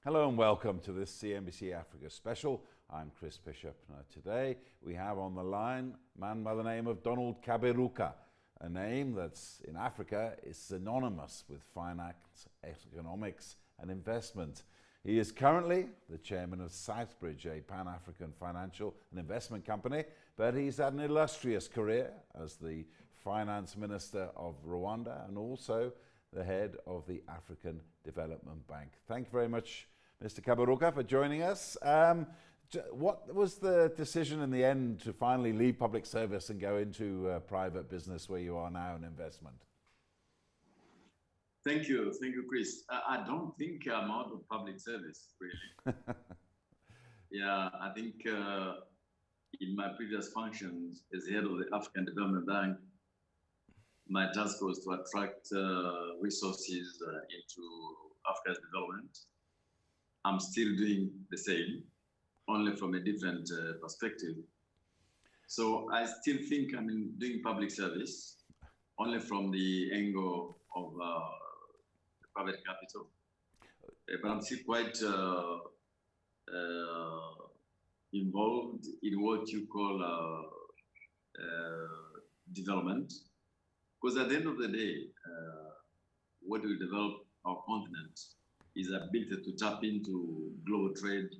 Hello and welcome to this CNBC Africa special. I'm Chris Bishop. Now today we have on the line a man by the name of Donald Kaberuka, a name that's in Africa is synonymous with finance, economics and investment. He is currently the chairman of Southbridge, a Pan-African financial and investment company, but he's had an illustrious career as the finance minister of Rwanda and also the head of the African Development Bank. Thank you very much, Mr. Kaberuka, for joining us. What was the decision in the end to finally leave public service and go into private business where you are now in investment? Thank you, Chris. I don't think I'm out of public service, really. Yeah, I think in my previous functions as head of the African Development Bank, my task was to attract resources into Africa's development. I'm still doing the same, only from a different perspective. So I still think I'm doing public service, only from the angle of private capital. But I'm still quite involved in what you call development. Because at the end of the day, what will develop our continent is the ability to tap into global trade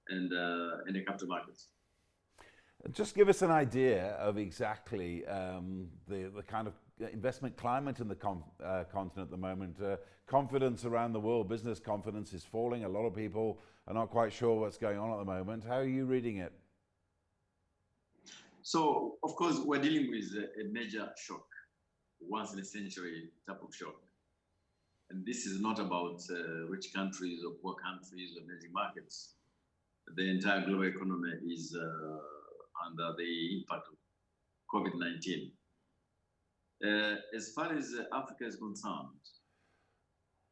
and the capital markets. Just give us an idea of exactly the kind of investment climate in the continent at the moment. Confidence around the world, business confidence is falling. A lot of people are not quite sure what's going on at the moment. How are you reading it? So, of course, we're dealing with a major shock, once in a century type of shock. And this is not about rich countries or poor countries or emerging markets. The entire global economy is under the impact of COVID-19. As far as Africa is concerned,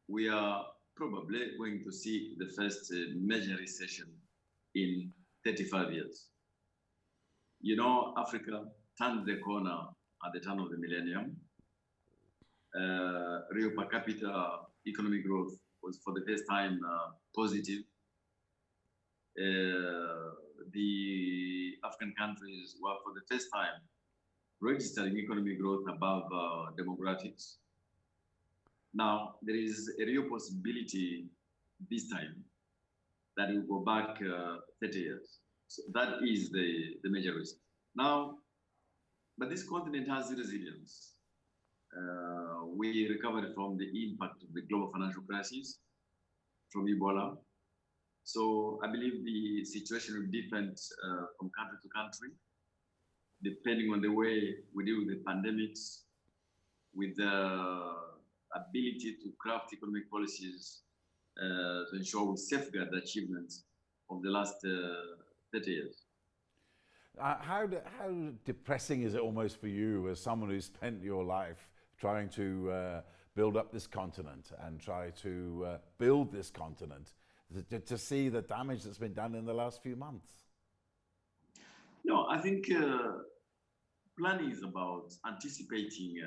we are probably going to see the first major recession in 35 years. You know, Africa turned the corner at the turn of the millennium. Real per capita economic growth was for the first time positive. The African countries were for the first time registering economic growth above demographics. Now, there is a real possibility this time that it will go back 30 years. So that is the major risk. Now, but this continent has resilience. We recovered from the impact of the global financial crisis, from Ebola. So I believe the situation will be different from country to country, depending on the way we deal with the pandemics, with the ability to craft economic policies to ensure we safeguard the achievements of the last 30 years. How depressing is it almost for you as someone who's spent your life trying to build up this continent and try to build this continent, to see the damage that's been done in the last few months? No, I think planning is about anticipating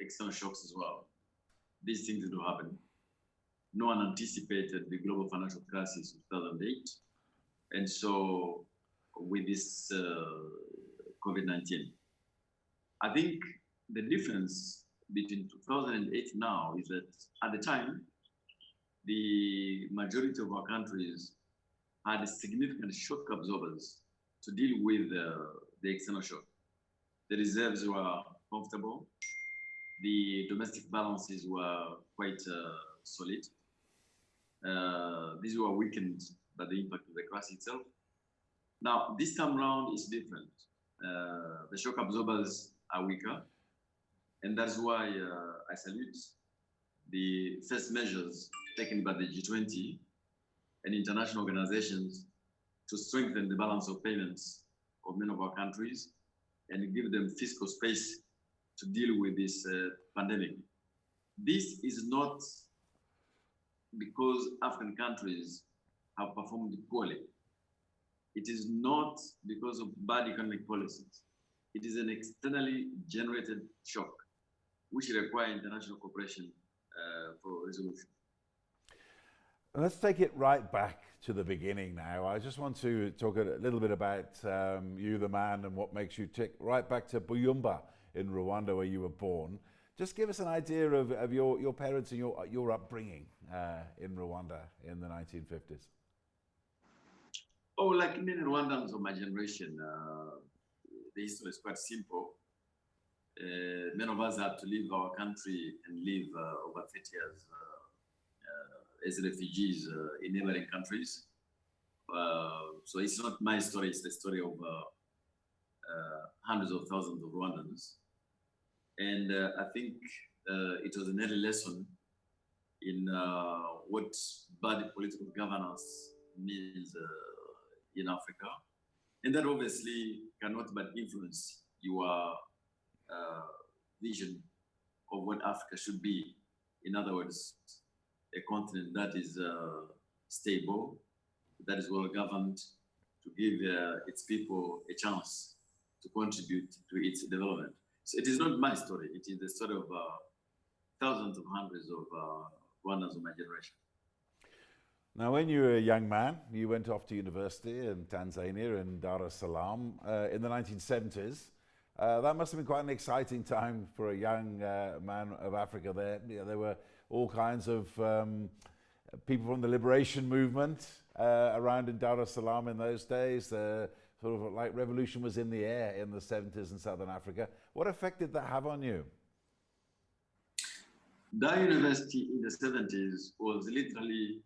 external shocks as well. These things do happen. No one anticipated the global financial crisis of 2008. And so with this COVID-19, I think the difference between 2008 now is that at the time, the majority of our countries had significant shock absorbers to deal with the external shock. The reserves were comfortable. The domestic balances were quite solid. These were weakened by the impact of the crisis itself. Now, this time around is different. The shock absorbers are weaker. And that's why I salute the first measures taken by the G20 and international organizations to strengthen the balance of payments of many of our countries and give them fiscal space to deal with this pandemic. This is not because African countries have performed poorly. It is not because of bad economic policies. It is an externally generated shock, which require international cooperation for resolution. Let's take it right back to the beginning now. I just want to talk a little bit about you, the man, and what makes you tick. Right back to Buyumba in Rwanda, where you were born. Just give us an idea of your parents and your upbringing in Rwanda in the 1950s. Oh, like many Rwandans of my generation, the history is quite simple. Many of us had to leave our country and live over 30 years as refugees in neighboring countries. So it's not my story, it's the story of hundreds of thousands of Rwandans. And I think it was an early lesson in what bad political governance means in Africa. And that obviously cannot but influence your vision of what Africa should be. In other words, a continent that is stable, that is well governed, to give its people a chance to contribute to its development. So it is not my story, it is the story of thousands of hundreds of Rwandans of my generation. Now, when you were a young man, you went off to university in Tanzania, in Dar es Salaam, in the 1970s. That must have been quite an exciting time for a young man of Africa there. You know, there were all kinds of people from the liberation movement around in Dar es Salaam in those days. Sort of like revolution was in the air in the 70s in Southern Africa. What effect did that have on you? That university in the 70s was literally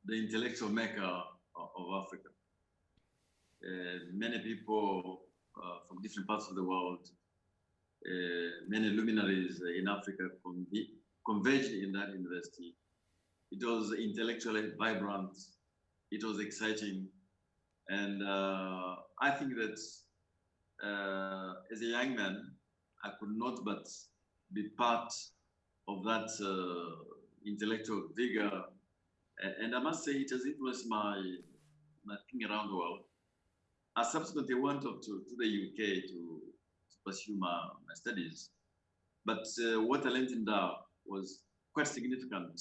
the intellectual mecca of Africa. Many people from different parts of the world, many luminaries in Africa converged in that university. It was intellectually vibrant, it was exciting, and I think that as a young man, I could not but be part of that intellectual vigor. And I must say it has influenced my thinking around the world. I subsequently went up to the UK to pursue my studies. But what I learned in Dar was quite significant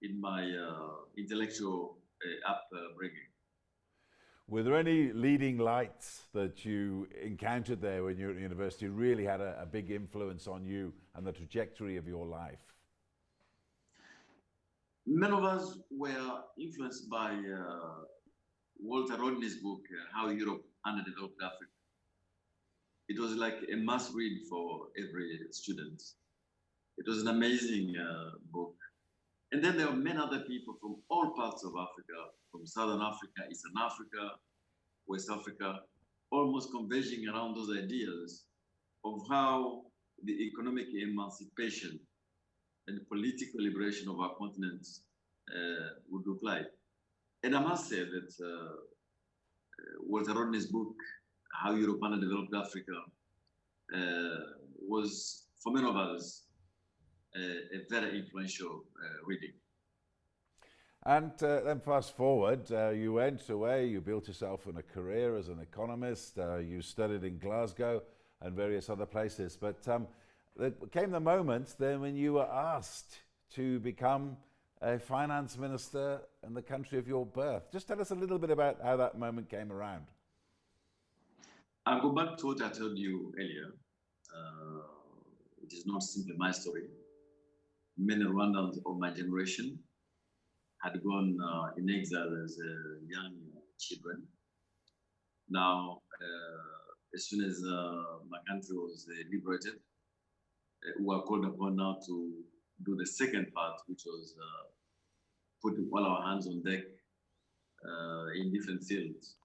in my intellectual upbringing. Were there any leading lights that you encountered there when you were at university really had a big influence on you and the trajectory of your life? Many of us were influenced by Walter Rodney's book, How Europe Underdeveloped Africa. It was like a must read for every student. It was an amazing book. And then there were many other people from all parts of Africa, from Southern Africa, Eastern Africa, West Africa, almost converging around those ideas of how the economic emancipation and political liberation of our continent would look like. And I must say that Walter Rodney's book, How Europe Underdeveloped Africa, was, for many of us, a very influential reading. And then fast forward, you went away, you built yourself a career as an economist, you studied in Glasgow and various other places. But there came the moment then when you were asked to become a finance minister in the country of your birth. Just tell us a little bit about how that moment came around. I'll go back to what I told you earlier. It is not simply my story. Many Rwandans of my generation had gone in exile as young children. Now, as soon as my country was liberated, we were called upon now to do the second part, which was putting all our hands on deck in different fields,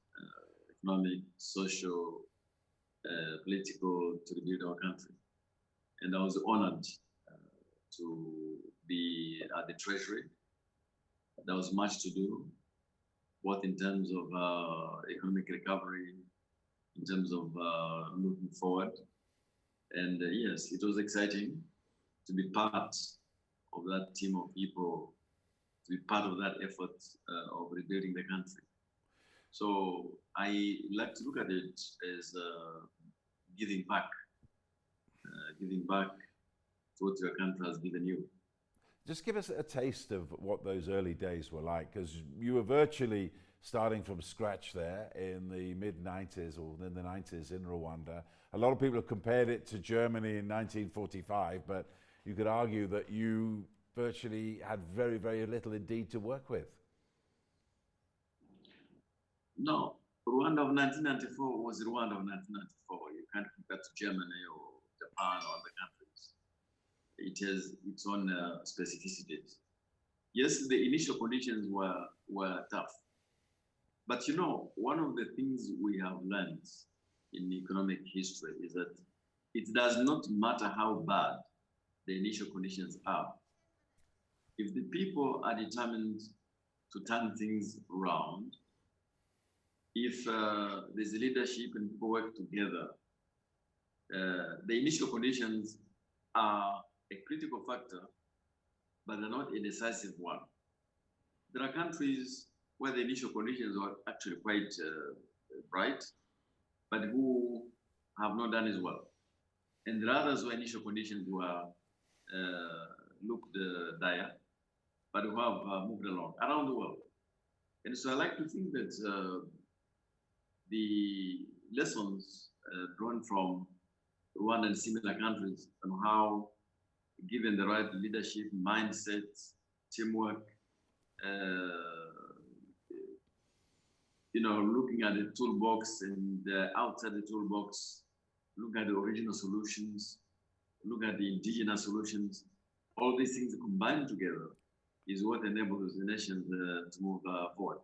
economic, social, political, to rebuild our country. And I was honored to be at the Treasury. There was much to do, both in terms of economic recovery, in terms of looking forward. And yes, it was exciting to be part of that team of people, to be part of that effort of rebuilding the country. So I like to look at it as giving back to what your country has given you. Just give us a taste of what those early days were like, because you were virtually starting from scratch there in the mid-90s or in the 90s in Rwanda. A lot of people have compared it to Germany in 1945, but you could argue that you virtually had very, very little indeed to work with. No, Rwanda of 1994 was Rwanda of 1994. You can't compare to Germany or Japan or other countries. It has its own specificities. Yes, the initial conditions were tough. But you know, one of the things we have learned in economic history is that it does not matter how bad the initial conditions are. If the people are determined to turn things around, if there's leadership and people work together, the initial conditions are a critical factor, but they're not a decisive one. There are countries where the initial conditions are actually quite bright, but who have not done as well. And there are others where initial conditions were looked dire, but who have moved along around the world. And so I like to think that the lessons drawn from Rwanda and similar countries on how, given the right leadership, mindset, teamwork, looking at the toolbox and outside the toolbox, look at the original solutions, look at the indigenous solutions, all these things combined together is what enables the nation to move forward.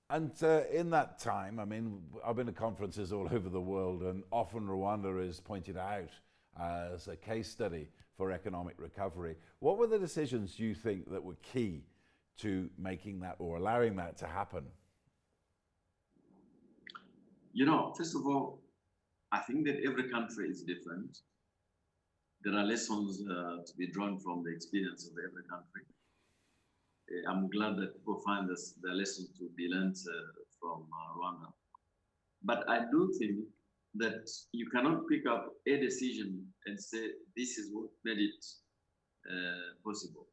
And in that time, I mean, I've been to conferences all over the world, and often Rwanda is pointed out as a case study for economic recovery. What were the decisions you think that were key to making that or allowing that to happen? You know, first of all, I think that every country is different. There are lessons to be drawn from the experience of every country. I'm glad that people find the lessons to be learned from Rwanda. But I do think that you cannot pick up a decision and say, this is what made it possible.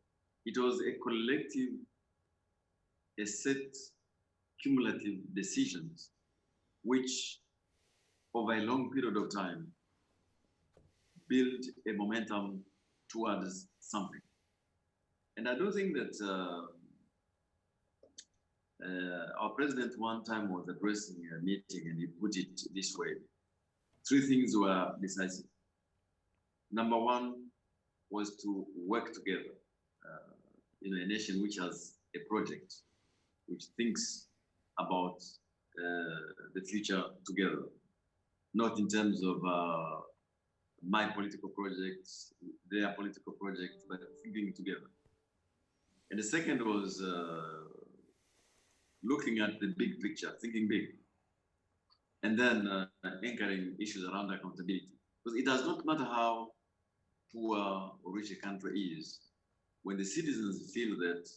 It was a collective, a set cumulative decisions, which over a long period of time build a momentum towards something. And I do think that our president one time was addressing a meeting and he put it this way. 3 things were decisive. Number one was to work together in a nation which has a project, which thinks about the future together, not in terms of my political projects, their political projects, but thinking together. And the second was looking at the big picture, thinking big, and then anchoring issues around accountability. Because it does not matter how poor or rich a country is, when the citizens feel that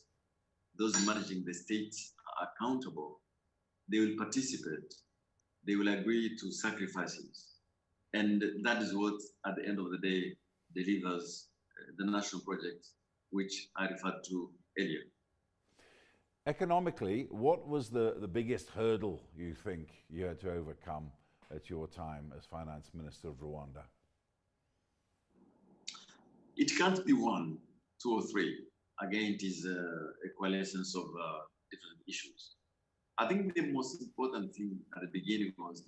those managing the state are accountable, they will participate, they will agree to sacrifices. And that is what, at the end of the day, delivers the national project, which I referred to earlier. Economically, what was the biggest hurdle you think you had to overcome at your time as finance minister of Rwanda? It can't be 1, 2, or 3. Again, it is a coalition of different issues. I think the most important thing at the beginning was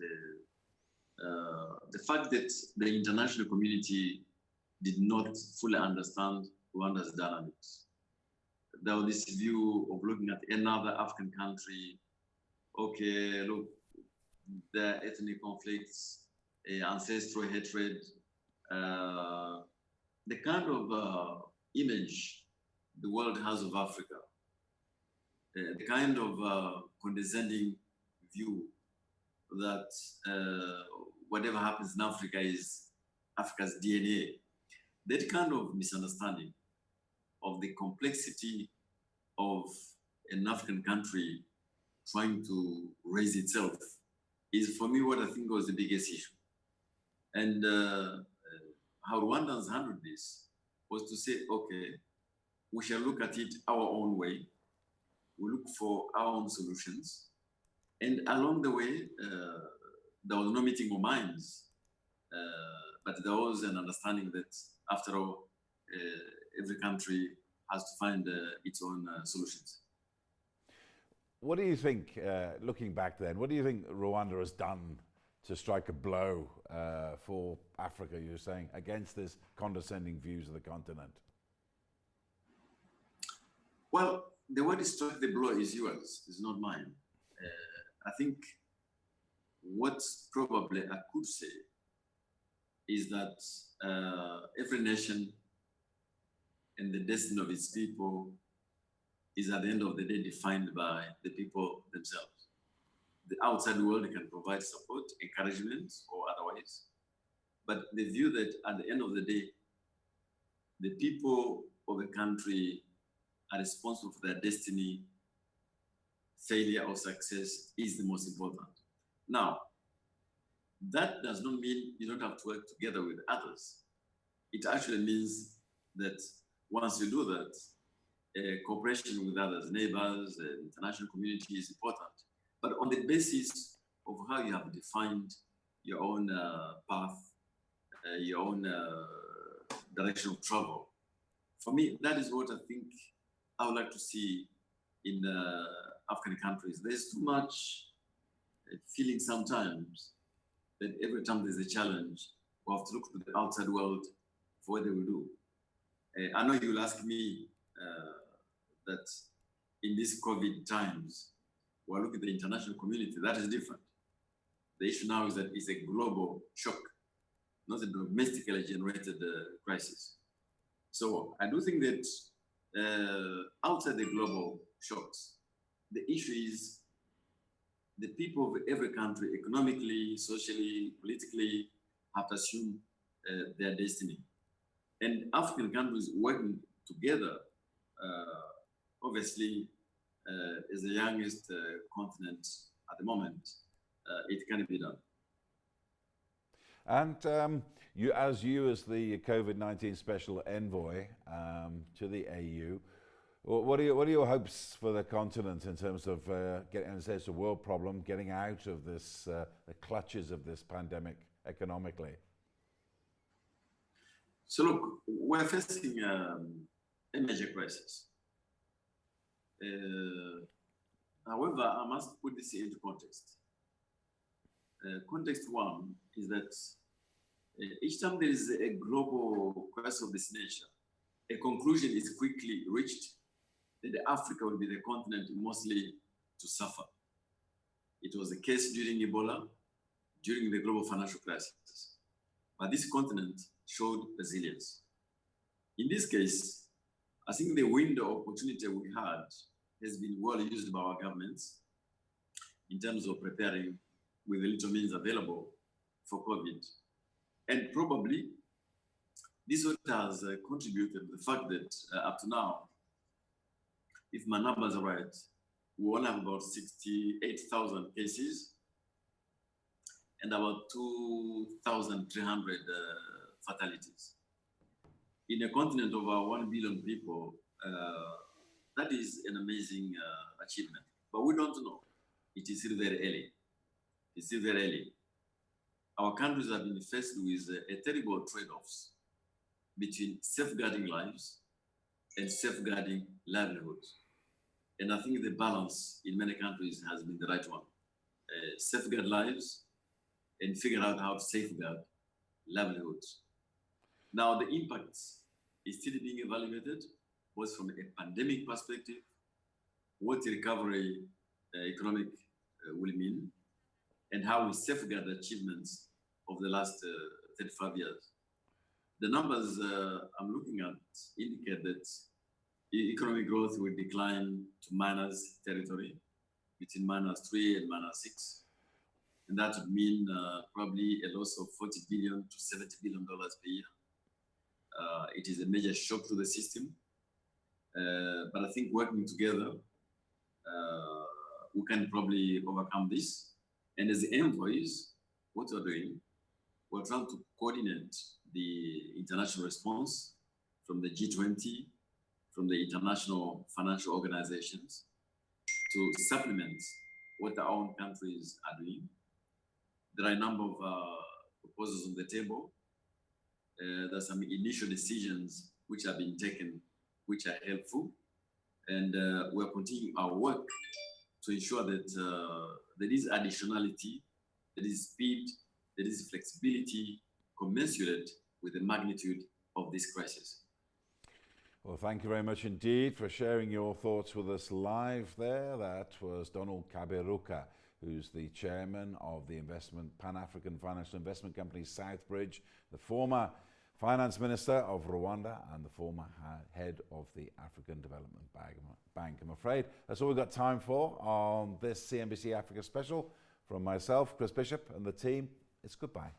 the fact that the international community did not fully understand Rwanda's dynamics. There was this view of looking at another African country. Okay, look, the ethnic conflicts, ancestral hatred, the kind of image the world has of Africa, the kind of condescending view that whatever happens in Africa is Africa's DNA. That kind of misunderstanding of the complexity of an African country trying to raise itself is, for me, what I think was the biggest issue. And how Rwandans handled this was to say, okay, we shall look at it our own way. We look for our own solutions. And along the way, there was no meeting of minds, but there was an understanding that, after all, every country has to find its own solutions. What do you think, looking back then, what do you think Rwanda has done to strike a blow for Africa, you were saying, against this condescending views of the continent? Well, the word strike the blow is yours, it's not mine. I think what probably I could say is that every nation and the destiny of its people is at the end of the day defined by the people themselves. The outside world can provide support, encouragement, or otherwise. But the view that at the end of the day, the people of a country are responsible for their destiny, failure or success is the most important. Now, that does not mean you don't have to work together with others. It actually means that once you do that, cooperation with others, neighbors, the international community is important. But on the basis of how you have defined your own path, your own direction of travel. For me, that is what I think I would like to see in African countries. There's too much feeling sometimes that every time there's a challenge, we have to look to the outside world for what they will do. I know you'll ask me that in these COVID times, we're looking at the international community. That is different. The issue now is that it's a global shock, not a domestically generated crisis. So I do think that outside the global shocks, the issue is the people of every country, economically, socially, politically, have to assume their destiny. And African countries working together, obviously, is the youngest continent at the moment. It can be done. And you as the COVID-19 special envoy to the AU, what are your hopes for the continent in terms of getting, as it's a world problem, getting out of this the clutches of this pandemic economically? So look, we're facing a major crisis. However, I must put this into context. Context one is that each time there is a global crisis of this nature, a conclusion is quickly reached that Africa will be the continent mostly to suffer. It was the case during Ebola, during the global financial crisis. But this continent showed resilience. In this case, I think the window of opportunity we had has been well used by our governments in terms of preparing with the little means available for COVID. And probably this has contributed to the fact that up to now, if my numbers are right, we only have about 68,000 cases and about 2,300 fatalities. In a continent of over 1 billion people, that is an amazing achievement. But we don't know. It is still very early. It's still very early. Our countries have been faced with a terrible trade-offs between safeguarding lives and safeguarding livelihoods. And I think the balance in many countries has been the right one. Safeguard lives and figure out how to safeguard livelihoods. Now, the impact is still being evaluated, both from a pandemic perspective, what the recovery economic will mean, and how we safeguard the achievements of the last 35 years. The numbers I'm looking at indicate that economic growth will decline to minus territory, between -3 and -6. And that would mean probably a loss of $40 billion to $70 billion per year. It is a major shock to the system. But I think working together, we can probably overcome this. And as envoys, what we're doing, we're trying to coordinate the international response from the G20, from the international financial organizations to supplement what our own countries are doing. There are a number of proposals on the table. There are some initial decisions which have been taken, which are helpful. And we're continuing our work to ensure that there is additionality, there is speed, there is flexibility commensurate with the magnitude of this crisis. Well, thank you very much indeed for sharing your thoughts with us live there. That was Donald Kaberuka, who's the chairman of the Pan-African Financial Investment Company Southbridge, the former finance minister of Rwanda and the former head of the African Development Bank. I'm afraid that's all we've got time for on this CNBC Africa special. From myself, Chris Bishop, and the team, it's goodbye.